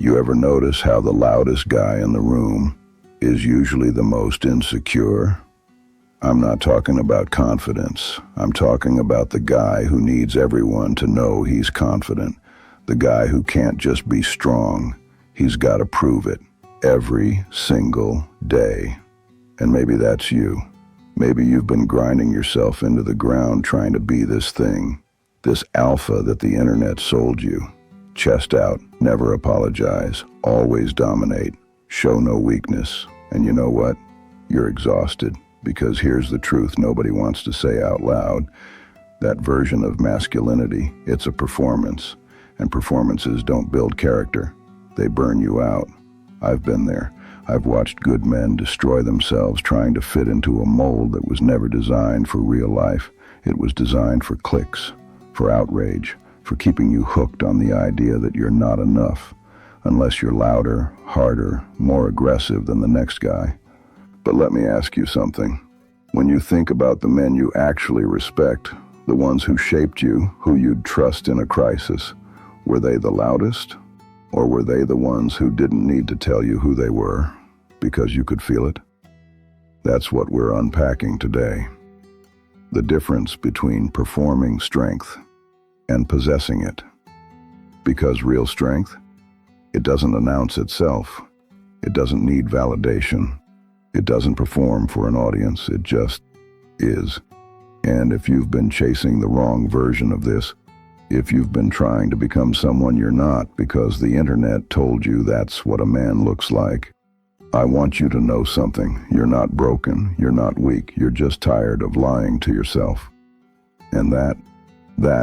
You ever notice how the loudest guy in the room is usually the most insecure? I'm not talking about confidence. I'm talking about the guy who needs everyone to know he's confident. The guy who can't just be strong. He's got to prove it every single day. And maybe that's you. Maybe you've been grinding yourself into the ground trying to be this thing, this alpha that the internet sold you. Chest out, never apologize, always dominate, show no weakness. And you know what? You're exhausted, because here's the truth nobody wants to say out loud. That version of masculinity, it's a performance, and performances don't build character. They burn you out. I've been there. I've watched good men destroy themselves trying to fit into a mold that was never designed for real life. It was designed for clicks, for outrage, for keeping you hooked on the idea that you're not enough, unless you're louder, harder, more aggressive than the next guy. But let me ask you something. When you think about the men you actually respect, the ones who shaped you, who you'd trust in a crisis, were they the loudest? Or were they the ones who didn't need to tell you who they were, because you could feel it? That's what we're unpacking today. The difference between performing strength and possessing it. Because real strength, it doesn't announce itself. It doesn't need validation. It doesn't perform for an audience. It just is. And if you've been chasing the wrong version of this, if you've been trying to become someone you're not because the internet told you that's what a man looks like, I want you to know something. You're not broken. You're not weak. You're just tired of lying to yourself. And that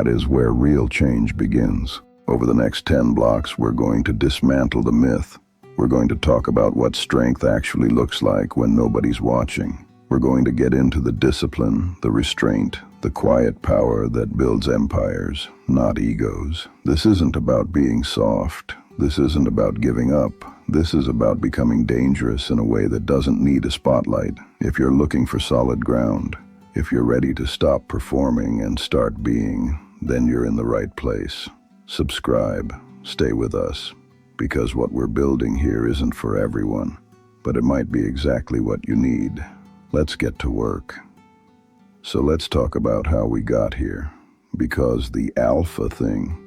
is where real change begins. Over the next 10 blocks, we're going to dismantle the myth. We're going to talk about what strength actually looks like when nobody's watching. We're going to get into the discipline, the restraint, the quiet power that builds empires, not egos. This isn't about being soft. This isn't about giving up. This is about becoming dangerous in a way that doesn't need a spotlight. If you're looking for solid ground, if you're ready to stop performing and start being, then you're in the right place. Subscribe, stay with us, because what we're building here isn't for everyone, but it might be exactly what you need. Let's get to work. So let's talk about how we got here, because the alpha thing,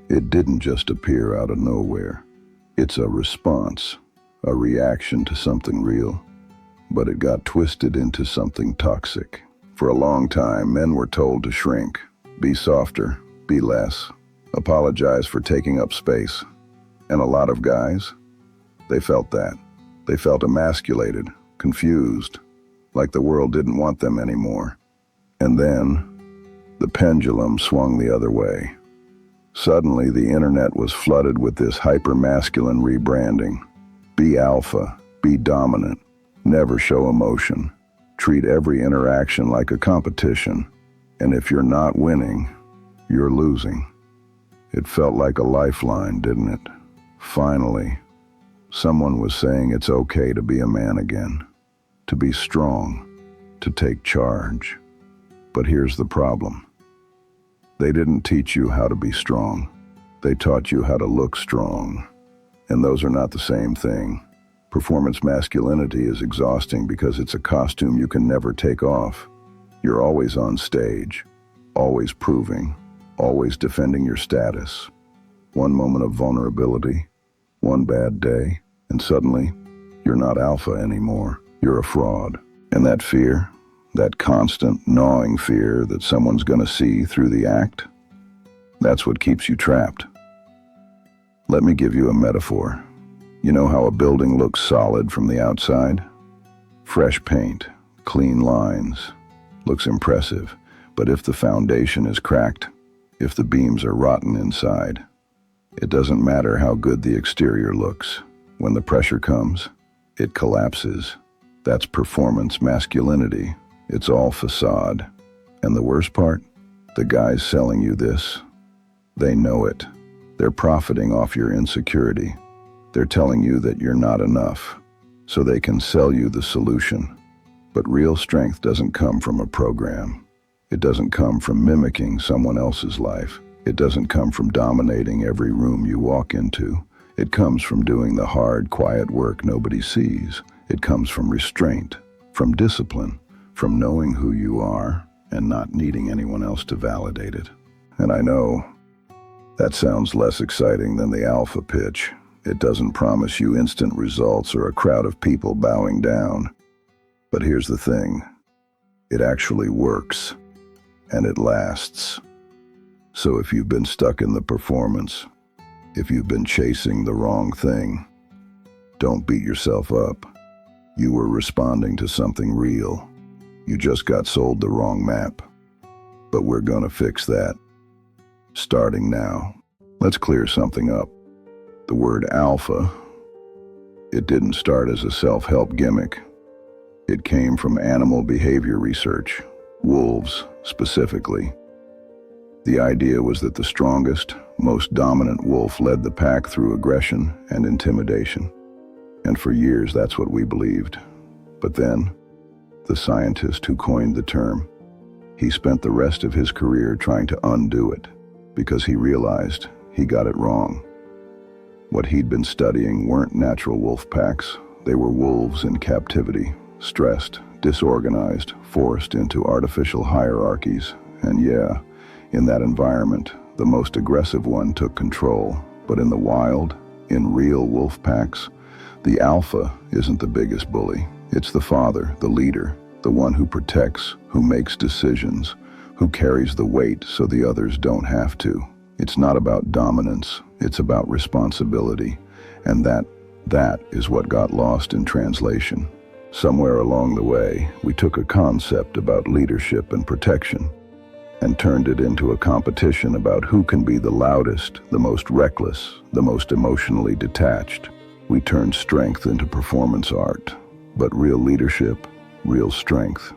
it didn't just appear out of nowhere. It's a response, a reaction to something real, but it got twisted into something toxic. For a long time, men were told to shrink, be softer, be less, apologize for taking up space. And a lot of guys, they felt that. They felt emasculated, confused, like the world didn't want them anymore. And then, the pendulum swung the other way. Suddenly, the internet was flooded with this hyper-masculine rebranding. Be alpha, be dominant, never show emotion, treat every interaction like a competition, and if you're not winning, you're losing. It felt like a lifeline, didn't it? Finally, someone was saying it's okay to be a man again, to be strong, to take charge. But here's the problem. They didn't teach you how to be strong. They taught you how to look strong. And those are not the same thing. Performance masculinity is exhausting because it's a costume you can never take off. You're always on stage, always proving, always defending your status. One moment of vulnerability, one bad day, and suddenly, you're not alpha anymore. You're a fraud. And that fear, that constant gnawing fear that someone's going to see through the act, that's what keeps you trapped. Let me give you a metaphor. You know how a building looks solid from the outside? Fresh paint, clean lines, looks impressive. But if the foundation is cracked, if the beams are rotten inside, it doesn't matter how good the exterior looks. When the pressure comes, it collapses. That's performance masculinity. It's all facade. And the worst part? The guys selling you this, they know it. They're profiting off your insecurity. They're telling you that you're not enough, so they can sell you the solution. But real strength doesn't come from a program. It doesn't come from mimicking someone else's life. It doesn't come from dominating every room you walk into. It comes from doing the hard, quiet work nobody sees. It comes from restraint, from discipline, from knowing who you are and not needing anyone else to validate it. And I know that sounds less exciting than the alpha pitch. It doesn't promise you instant results or a crowd of people bowing down. But here's the thing. It actually works, and it lasts. So if you've been stuck in the performance, if you've been chasing the wrong thing, don't beat yourself up. You were responding to something real. You just got sold the wrong map. But we're gonna fix that. Starting now. Let's clear something up. The word alpha, it didn't start as a self-help gimmick. It came from animal behavior research, wolves specifically. The idea was that the strongest, most dominant wolf led the pack through aggression and intimidation. And for years, that's what we believed. But then, the scientist who coined the term, he spent the rest of his career trying to undo it because he realized he got it wrong. What he'd been studying weren't natural wolf packs. They were wolves in captivity, stressed, disorganized, forced into artificial hierarchies. And yeah, in that environment, the most aggressive one took control. But in the wild, in real wolf packs, the alpha isn't the biggest bully. It's the father, the leader, the one who protects, who makes decisions, who carries the weight so the others don't have to. It's not about dominance, it's about responsibility. And that is what got lost in translation. Somewhere along the way, we took a concept about leadership and protection and turned it into a competition about who can be the loudest, the most reckless, the most emotionally detached. We turned strength into performance art. But real leadership, real strength,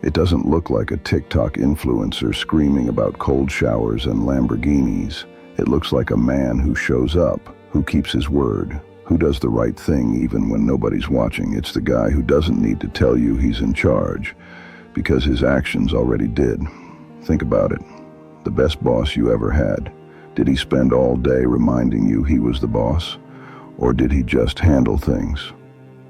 it doesn't look like a TikTok influencer screaming about cold showers and Lamborghinis. It looks like a man who shows up, who keeps his word, who does the right thing even when nobody's watching. It's the guy who doesn't need to tell you he's in charge, because his actions already did. Think about it. The best boss you ever had. Did he spend all day reminding you he was the boss? Or did he just handle things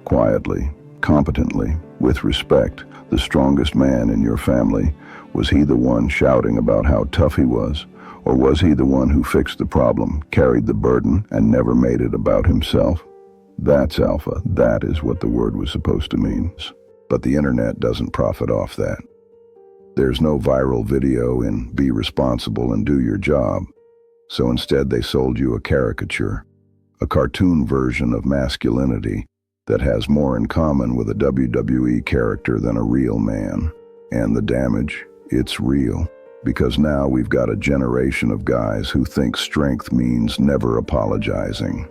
quietly, competently, with respect? The strongest man in your family, was he the one shouting about how tough he was? Or was he the one who fixed the problem, carried the burden, and never made it about himself? That's alpha. That is what the word was supposed to mean. But the internet doesn't profit off that. There's no viral video in "be responsible and do your job." So instead they sold you a caricature, a cartoon version of masculinity that has more in common with a WWE character than a real man. And the damage, it's real. Because now we've got a generation of guys who think strength means never apologizing,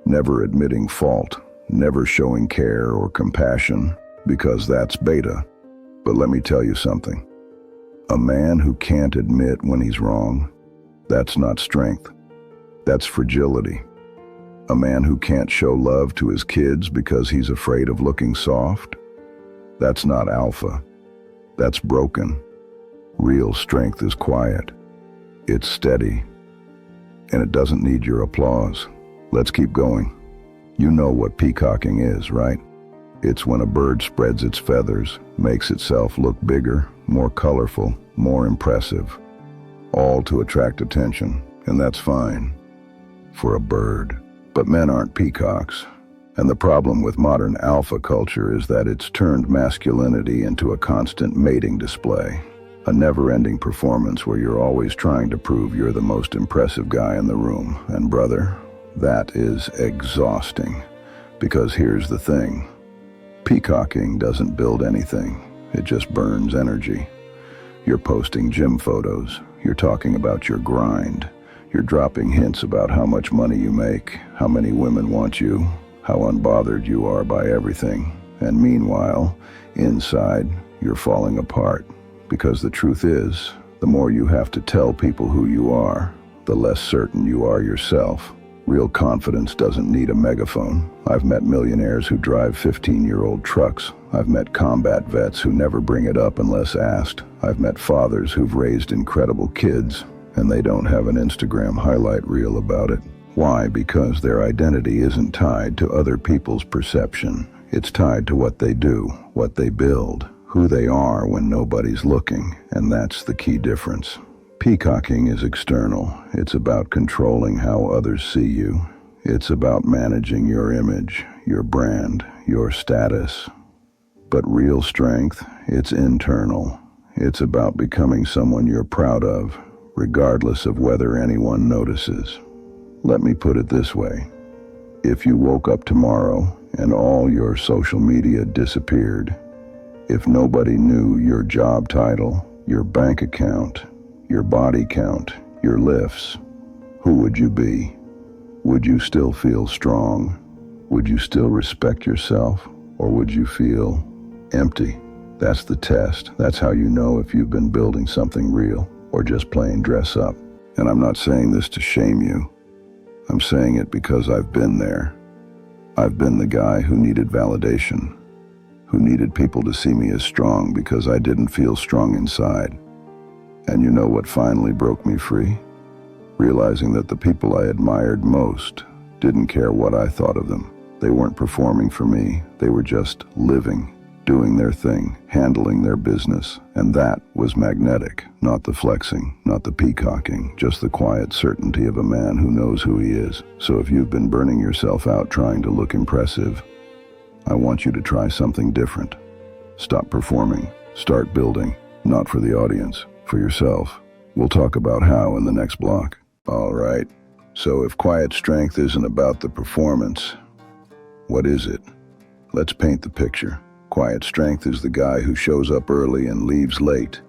never admitting fault, never showing care or compassion, because that's beta. But let me tell you something. A man who can't admit when he's wrong, that's not strength. That's fragility. A man who can't show love to his kids because he's afraid of looking soft, that's not alpha. That's broken. Real strength is quiet. It's steady. And it doesn't need your applause. Let's keep going. You know what peacocking is, right? It's when a bird spreads its feathers, makes itself look bigger, more colorful, more impressive, all to attract attention. And that's fine for a bird. But men aren't peacocks. And the problem with modern alpha culture is that it's turned masculinity into a constant mating display. A never-ending performance where you're always trying to prove you're the most impressive guy in the room. And brother, that is exhausting. Because here's the thing. Peacocking doesn't build anything. It just burns energy. You're posting gym photos. You're talking about your grind. You're dropping hints about how much money you make, how many women want you, how unbothered you are by everything. And meanwhile, inside, you're falling apart. Because the truth is, the more you have to tell people who you are, the less certain you are yourself. Real confidence doesn't need a megaphone. I've met millionaires who drive 15-year-old trucks. I've met combat vets who never bring it up unless asked. I've met fathers who've raised incredible kids, and they don't have an Instagram highlight reel about it. Why? Because their identity isn't tied to other people's perception. It's tied to what they do, what they build, who they are when nobody's looking, and that's the key difference. Peacocking is external. It's about controlling how others see you. It's about managing your image, your brand, your status. But real strength, it's internal. It's about becoming someone you're proud of, regardless of whether anyone notices. Let me put it this way. If you woke up tomorrow and all your social media disappeared, if nobody knew your job title, your bank account, your body count, your lifts, who would you be? Would you still feel strong? Would you still respect yourself? Or would you feel empty? That's the test. That's how you know if you've been building something real or just plain dress up. And I'm not saying this to shame you. I'm saying it because I've been there. I've been the guy who needed validation, who needed people to see me as strong because I didn't feel strong inside. And you know what finally broke me free? Realizing that the people I admired most didn't care what I thought of them. They weren't performing for me. They were just living, doing their thing, handling their business. And that was magnetic, not the flexing, not the peacocking, just the quiet certainty of a man who knows who he is. So if you've been burning yourself out trying to look impressive, I want you to try something different. Stop performing, start building, not for the audience, for yourself. We'll talk about how in the next block. All right, so if quiet strength isn't about the performance, what is it? Let's paint the picture. Quiet strength is the guy who shows up early and leaves late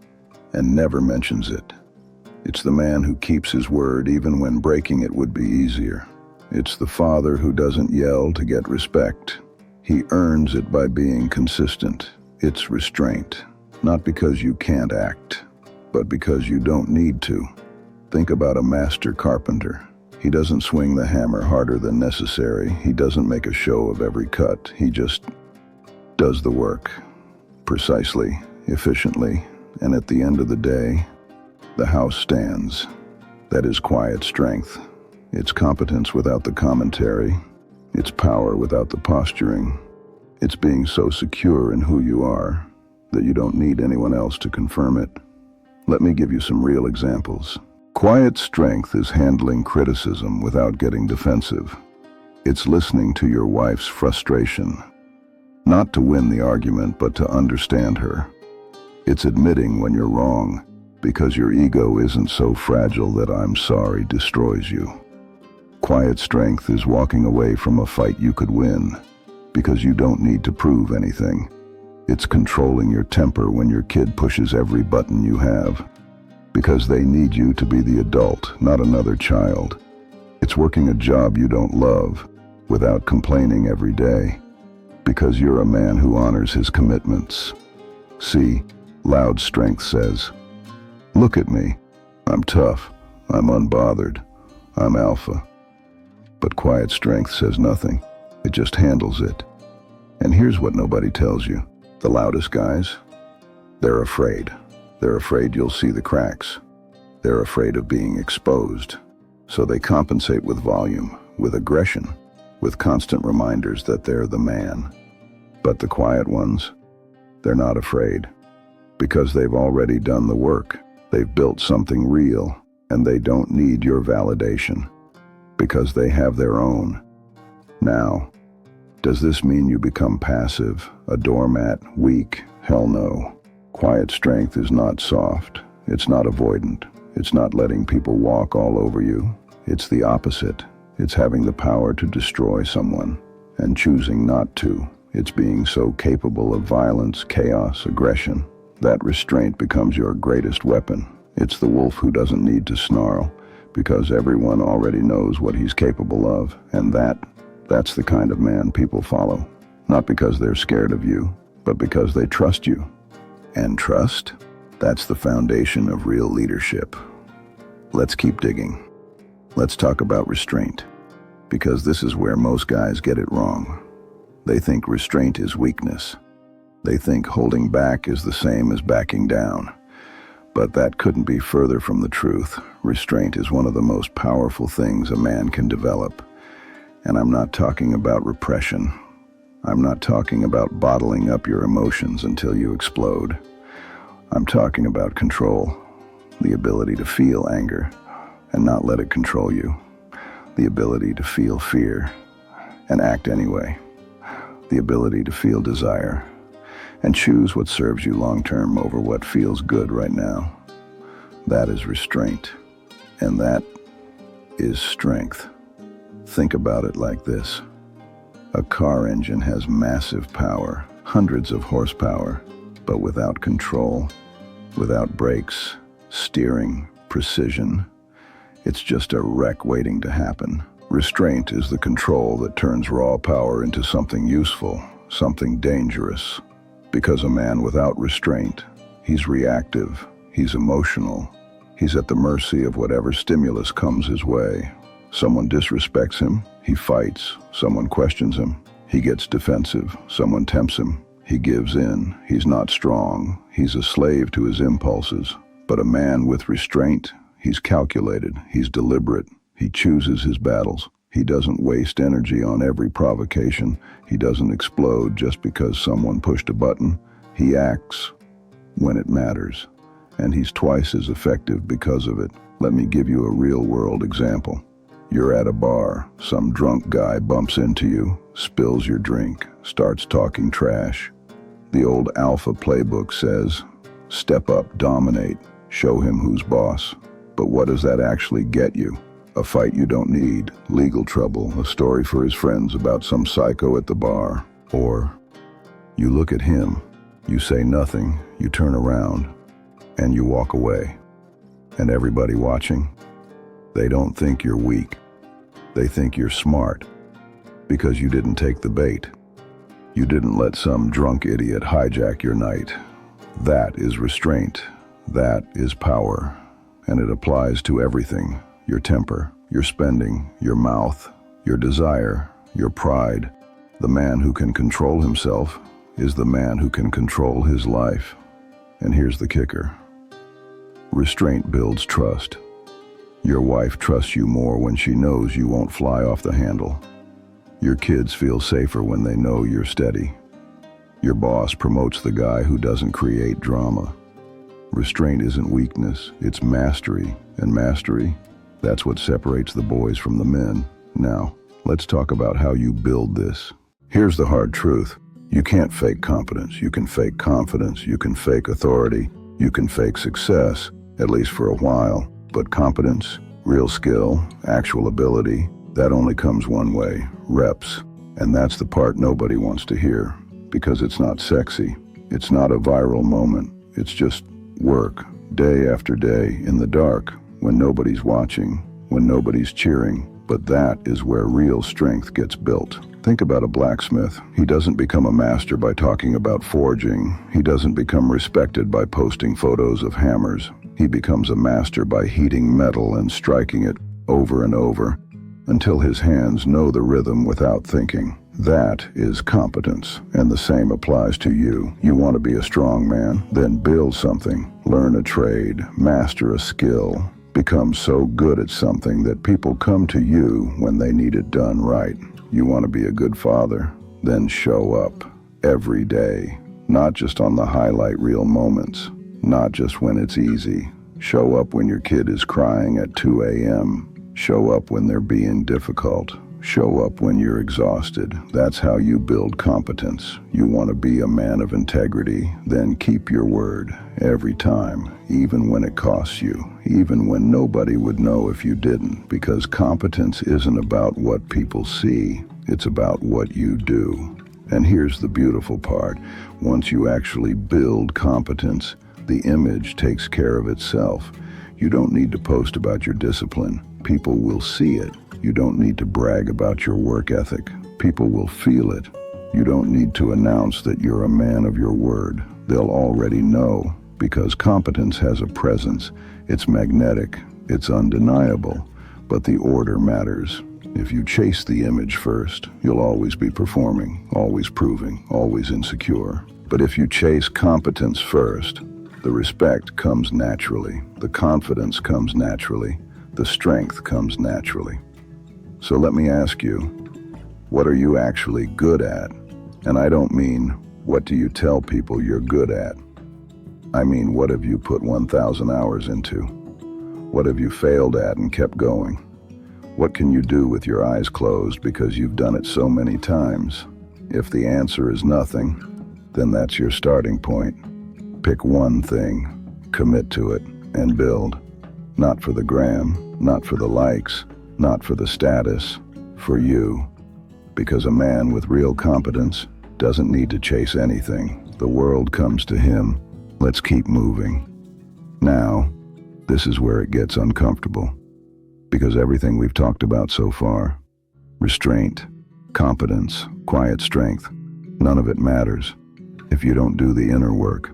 and never mentions it. It's the man who keeps his word even when breaking it would be easier. It's the father who doesn't yell to get respect. He earns it by being consistent. It's restraint, not because you can't act, but because you don't need to. Think about a master carpenter. He doesn't swing the hammer harder than necessary. He doesn't make a show of every cut. He just does the work precisely, efficiently, and at the end of the day, the house stands. That is quiet strength. It's competence without the commentary. It's power without the posturing. It's being so secure in who you are that you don't need anyone else to confirm it. Let me give you some real examples. Quiet strength is handling criticism without getting defensive. It's listening to your wife's frustration, not to win the argument, but to understand her. It's admitting when you're wrong, because your ego isn't so fragile that "I'm sorry" destroys you. Quiet strength is walking away from a fight you could win, because you don't need to prove anything. It's controlling your temper when your kid pushes every button you have, because they need you to be the adult, not another child. It's working a job you don't love, without complaining every day, because you're a man who honors his commitments. See, loud strength says, "Look at me. I'm tough. I'm unbothered. I'm alpha." But quiet strength says nothing. It just handles it. And here's what nobody tells you. The loudest guys, they're afraid. They're afraid you'll see the cracks. They're afraid of being exposed. So they compensate with volume, with aggression, with constant reminders that they're the man. But the quiet ones, they're not afraid, because they've already done the work. They've built something real, and they don't need your validation, because they have their own. Now, does this mean you become passive, a doormat, weak? Hell no. Quiet strength is not soft. It's not avoidant. It's not letting people walk all over you. It's the opposite. It's having the power to destroy someone and choosing not to. It's being so capable of violence, chaos, aggression. That restraint becomes your greatest weapon. It's the wolf who doesn't need to snarl, because everyone already knows what he's capable of, and that's the kind of man people follow. Not because they're scared of you, but because they trust you. And trust, that's the foundation of real leadership. Let's keep digging. Let's talk about restraint, because this is where most guys get it wrong. They think restraint is weakness. They think holding back is the same as backing down. But that couldn't be further from the truth. Restraint is one of the most powerful things a man can develop. And I'm not talking about repression. I'm not talking about bottling up your emotions until you explode. I'm talking about control, the ability to feel anger and not let it control you, the ability to feel fear and act anyway, the ability to feel desire and choose what serves you long-term over what feels good right now. That is restraint, and that is strength. Think about it like this. A car engine has massive power, hundreds of horsepower, but without control, without brakes, steering, precision, it's just a wreck waiting to happen. Restraint is the control that turns raw power into something useful, something dangerous. Because a man without restraint, he's reactive, he's emotional, he's at the mercy of whatever stimulus comes his way. Someone disrespects him, he fights. Someone questions him, he gets defensive. Someone tempts him, he gives in. He's not strong, he's a slave to his impulses. But a man with restraint, he's calculated, he's deliberate, he chooses his battles. He doesn't waste energy on every provocation. He doesn't explode just because someone pushed a button. He acts when it matters, and he's twice as effective because of it. Let me give you a real-world example. You're at a bar. Some drunk guy bumps into you, spills your drink, starts talking trash. The old alpha playbook says, step up, dominate, show him who's boss. But what does that actually get you? A fight you don't need, legal trouble, a story for his friends about some psycho at the bar. Or you look at him, you say nothing, you turn around, and you walk away. And everybody watching, they don't think you're weak. They think you're smart, because you didn't take the bait. You didn't let some drunk idiot hijack your night. That is restraint. That is power. And it applies to everything. Your temper, your spending, your mouth, your desire, your pride. The man who can control himself is the man who can control his life. And here's the kicker. Restraint builds trust. Your wife trusts you more when she knows you won't fly off the handle. Your kids feel safer when they know you're steady. Your boss promotes the guy who doesn't create drama. Restraint isn't weakness, it's mastery. And mastery, that's what separates the boys from the men. Now, let's talk about how you build this. Here's the hard truth. You can't fake competence. You can fake confidence. You can fake authority. You can fake success, at least for a while. But competence, real skill, actual ability, that only comes one way, reps. And that's the part nobody wants to hear, because it's not sexy. It's not a viral moment. It's just work, day after day, in the dark, when nobody's watching, when nobody's cheering. But that is where real strength gets built. Think about a blacksmith. He doesn't become a master by talking about forging. He doesn't become respected by posting photos of hammers. He becomes a master by heating metal and striking it over and over until his hands know the rhythm without thinking. That is competence, and the same applies to you. You want to be a strong man? Then build something, learn a trade, master a skill, become so good at something that people come to you when they need it done right. You want to be a good father? Then show up every day, not just on the highlight reel moments, not just when it's easy. Show up when your kid is crying at 2 a.m. Show up when they're being difficult. Show up when you're exhausted. That's how you build competence. You want to be a man of integrity, then keep your word every time, even when it costs you, even when nobody would know if you didn't, because competence isn't about what people see, it's about what you do. And here's the beautiful part. Once you actually build competence, the image takes care of itself. You don't need to post about your discipline. People will see it. You don't need to brag about your work ethic. People will feel it. You don't need to announce that you're a man of your word. They'll already know, because competence has a presence. It's magnetic. It's undeniable. But the order matters. If you chase the image first, you'll always be performing, always proving, always insecure. But if you chase competence first, The respect comes naturally. The confidence comes naturally. The strength comes naturally. So let me ask you, what are you actually good at? And I don't mean, what do you tell people you're good at? I mean, what have you put 1,000 hours into? What have you failed at and kept going? What can you do with your eyes closed because you've done it so many times? If the answer is nothing, then that's your starting point. Pick one thing, commit to it, and build. Not for the gram, not for the likes, not for the status, for you. Because a man with real competence doesn't need to chase anything. The world comes to him. Let's keep moving. Now, this is where it gets uncomfortable. Because everything we've talked about so far, restraint, competence, quiet strength, none of it matters if you don't do the inner work.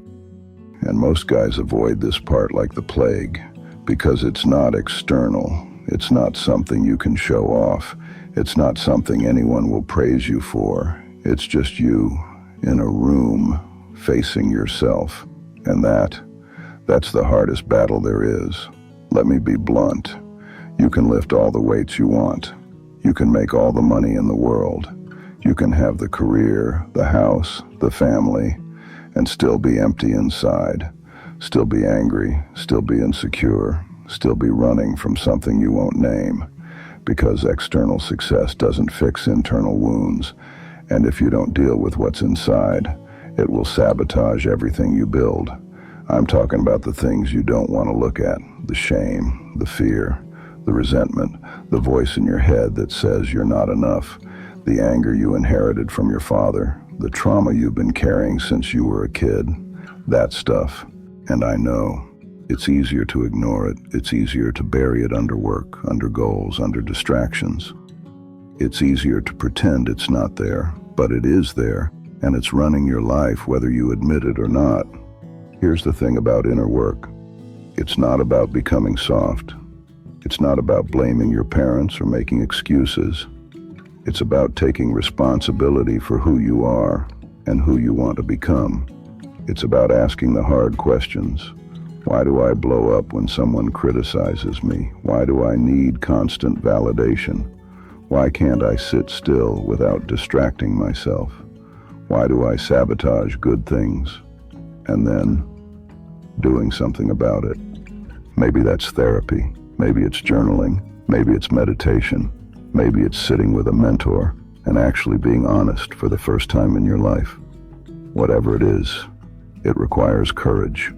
And most guys avoid this part like the plague, because it's not external. It's not something you can show off. It's not something anyone will praise you for. It's just you in a room facing yourself. And that's the hardest battle there is. Let me be blunt. You can lift all the weights you want. You can make all the money in the world. You can have the career, the house, the family, and still be empty inside. Still be angry, still be insecure, still be running from something you won't name. Because external success doesn't fix internal wounds. And if you don't deal with what's inside, it will sabotage everything you build. I'm talking about the things you don't want to look at. The shame, the fear, the resentment, the voice in your head that says you're not enough, the anger you inherited from your father, the trauma you've been carrying since you were a kid. That stuff. And I know. It's easier to ignore it. It's easier to bury it under work, under goals, under distractions. It's easier to pretend it's not there, but it is there, and it's running your life whether you admit it or not. Here's the thing about inner work. It's not about becoming soft. It's not about blaming your parents or making excuses. It's about taking responsibility for who you are and who you want to become. It's about asking the hard questions. Why do I blow up when someone criticizes me? Why do I need constant validation? Why can't I sit still without distracting myself? Why do I sabotage good things and then doing something about it? Maybe that's therapy. Maybe it's journaling. Maybe it's meditation. Maybe it's sitting with a mentor and actually being honest for the first time in your life. Whatever it is, it requires courage.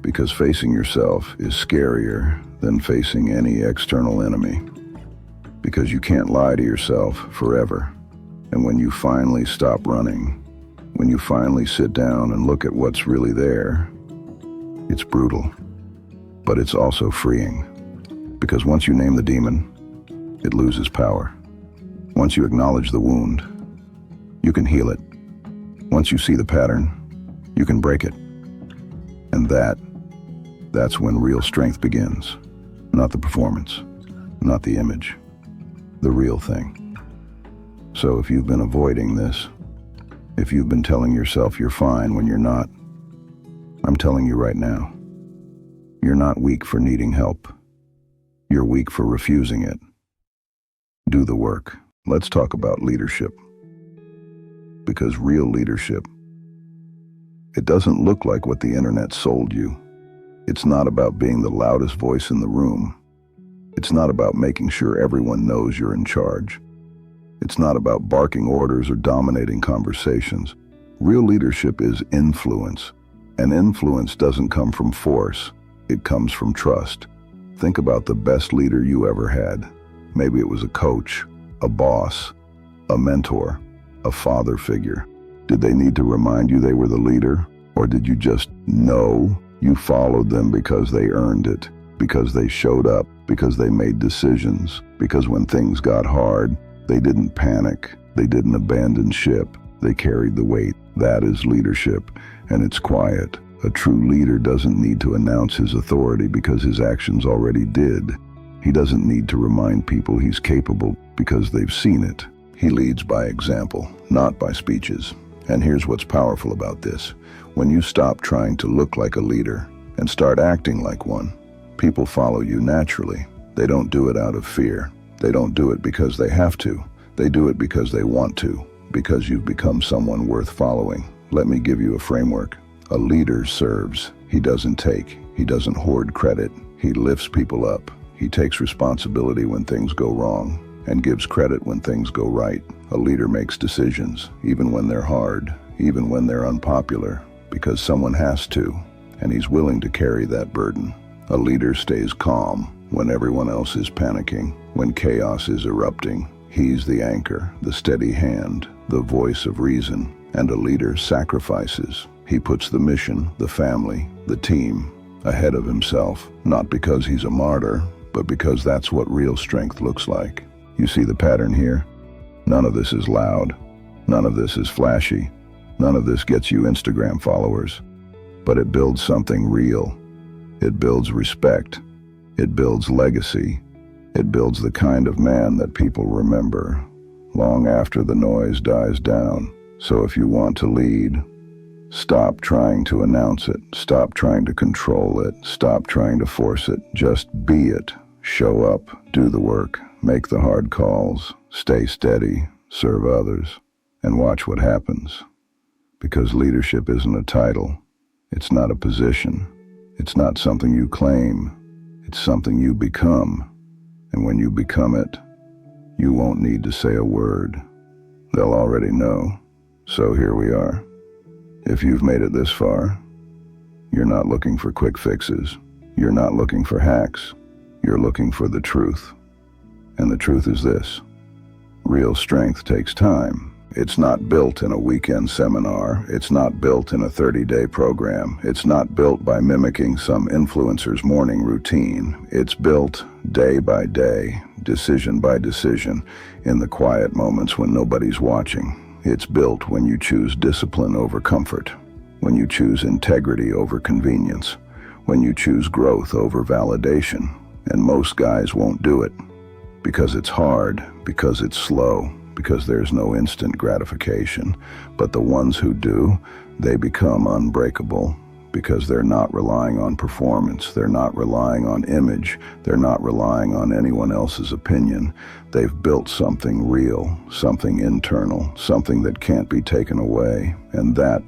Because facing yourself is scarier than facing any external enemy. Because you can't lie to yourself forever. And when you finally stop running, when you finally sit down and look at what's really there, it's brutal. But it's also freeing. Because once you name the demon, it loses power. Once you acknowledge the wound, you can heal it. Once you see the pattern, you can break it. And that's when real strength begins. Not the performance, not the image, the real thing. So if you've been avoiding this, if you've been telling yourself you're fine when you're not, I'm telling you right now, you're not weak for needing help. You're weak for refusing it. Do the work. Let's talk about leadership. Because real leadership, it doesn't look like what the internet sold you. It's not about being the loudest voice in the room. It's not about making sure everyone knows you're in charge. It's not about barking orders or dominating conversations. Real leadership is influence. And influence doesn't come from force. It comes from trust. Think about the best leader you ever had. Maybe it was a coach, a boss, a mentor, a father figure. Did they need to remind you they were the leader? Or did you just know you followed them because they earned it, because they showed up, because they made decisions, because when things got hard, they didn't panic, they didn't abandon ship, they carried the weight? That is leadership, and it's quiet. A true leader doesn't need to announce his authority because his actions already did. He doesn't need to remind people he's capable because they've seen it. He leads by example, not by speeches. And here's what's powerful about this. When you stop trying to look like a leader and start acting like one, people follow you naturally. They don't do it out of fear. They don't do it because they have to. They do it because they want to, because you've become someone worth following. Let me give you a framework. A leader serves. He doesn't take. He doesn't hoard credit. He lifts people up. He takes responsibility when things go wrong and gives credit when things go right. A leader makes decisions, even when they're hard, even when they're unpopular, because someone has to, and he's willing to carry that burden. A leader stays calm when everyone else is panicking, when chaos is erupting. He's the anchor, the steady hand, the voice of reason. And a leader sacrifices. He puts the mission, the family, the team ahead of himself, not because he's a martyr, but because that's what real strength looks like. You see the pattern here? None of this is loud. None of this is flashy. None of this gets you Instagram followers. But it builds something real. It builds respect. It builds legacy. It builds the kind of man that people remember long after the noise dies down. So if you want to lead, stop trying to announce it. Stop trying to control it. Stop trying to force it. Just be it. Show up. Do the work. Make the hard calls. Stay steady. Serve others. And watch what happens. Because leadership isn't a title. It's not a position. It's not something you claim. It's something you become. And when you become it, you won't need to say a word. They'll already know. So here we are. If you've made it this far, you're not looking for quick fixes. You're not looking for hacks. You're looking for the truth. And the truth is this. Real strength takes time. It's not built in a weekend seminar. It's not built in a 30-day program. It's not built by mimicking some influencer's morning routine. It's built day by day, decision by decision, in the quiet moments when nobody's watching. It's built when you choose discipline over comfort, when you choose integrity over convenience, when you choose growth over validation. And most guys won't do it because it's hard, because it's slow, because there's no instant gratification. But the ones who do, they become unbreakable because they're not relying on performance. They're not relying on image. They're not relying on anyone else's opinion. They've built something real, something internal, something that can't be taken away. And that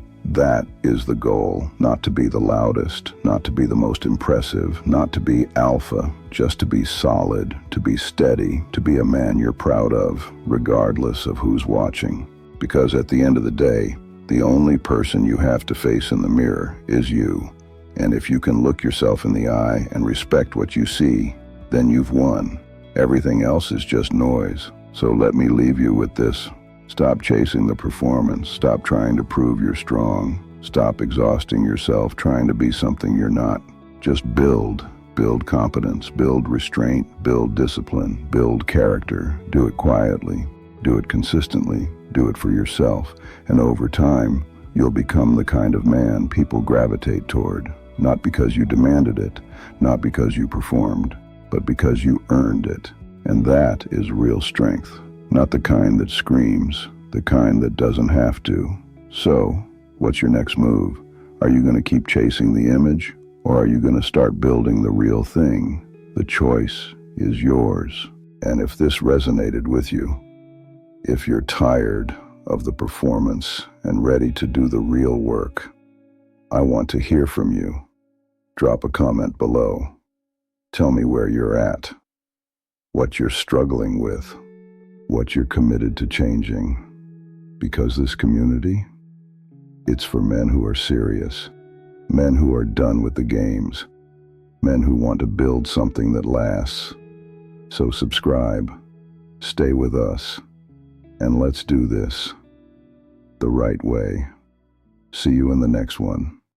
is the goal. Not to be the loudest, not to be the most impressive, not to be alpha, just to be solid, to be steady, to be a man you're proud of, regardless of who's watching. Because at the end of the day, the only person you have to face in the mirror is you. And if you can look yourself in the eye and respect what you see, then you've won. Everything else is just noise. So let me leave you with this. Stop chasing the performance. Stop trying to prove you're strong. Stop exhausting yourself trying to be something you're not. Just build. Build competence. Build restraint. Build discipline. Build character. Do it quietly. Do it consistently. Do it for yourself. And over time, you'll become the kind of man people gravitate toward. Not because you demanded it. Not because you performed. But because you earned it. And that is real strength. Not the kind that screams, the kind that doesn't have to. So, what's your next move? Are you going to keep chasing the image, or are you going to start building the real thing? The choice is yours. And if this resonated with you, if you're tired of the performance and ready to do the real work, I want to hear from you. Drop a comment below. Tell me where you're at, what you're struggling with, what you're committed to changing. Because this community, it's for men who are serious, men who are done with the games, men who want to build something that lasts. So subscribe, stay with us, and let's do this the right way. See you in the next one.